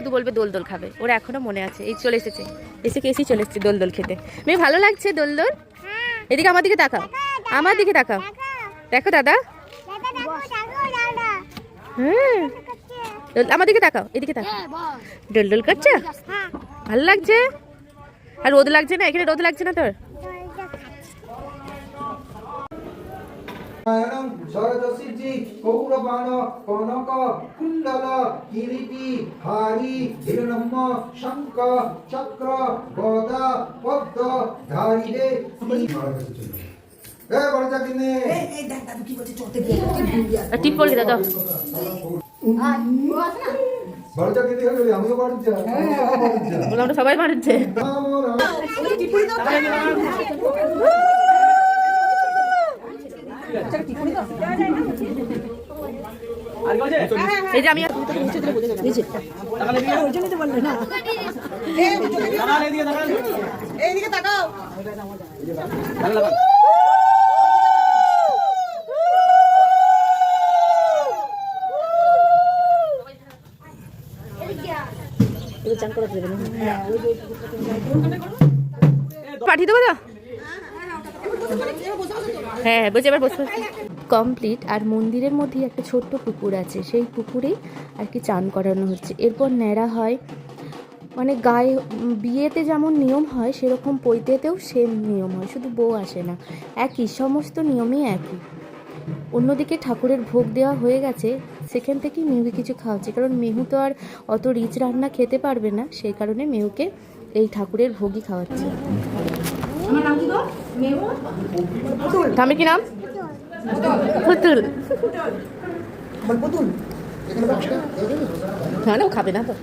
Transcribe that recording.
শুধু বলবে দোল দোল খাবে, ওরা এখনো মনে আছে। এই চলে এসেছে, এসেই চলে এসেছে দোল দোল খেতে। মেয়ে ভালো লাগছে দোল দোল? এদিকে আমার দিকে তাকাও, আমার দিকে তাকাও, দেখো দাদা। হ্যাঁ আমার দিকে তাকাও, এদিকে তাকাও। দোল দোল করছে, ভালো লাগছে। আর রোদ লাগছে না? এখানে রোদ লাগছে না তোর? শরদশিজি কৌরবাণ কনক কুণ্ডল কিরীটি হারি হিরণ্য শঙ্খ চক্র গদা পদ্ম ধারিরে টিপ পড়ে দাদা। আমরা সবাই মারছে। এই যে আমি এইদিকে তাকাও। পাঠিয়ে দেবো তো? হ্যাঁ হ্যাঁ বলছি, এবার বসে কমপ্লিট। আর মন্দিরের মধ্যেই একটা ছোট্ট পুকুর আছে, সেই পুকুরেই আর কি চান করানো হচ্ছে। এরপর ন্যাড়া হয়, মানে গায়ে বিয়েতে যেমন নিয়ম হয় সেরকম পৈতেতেও সেম নিয়ম হয়, শুধু বউ আসে না, একই সমস্ত নিয়মই একই। অন্যদিকে ঠাকুরের ভোগ দেওয়া হয়ে গেছে, সেখান থেকেই মেহুকে কিছু খাওয়াচ্ছে, কারণ মেহু তো আর অত রিচ রান্না খেতে পারবে না, সেই কারণে মেহুকে এই ঠাকুরের ভোগই খাওয়াচ্ছে। আমি কি নাম? পুতুল। না না ও খাবে না তো।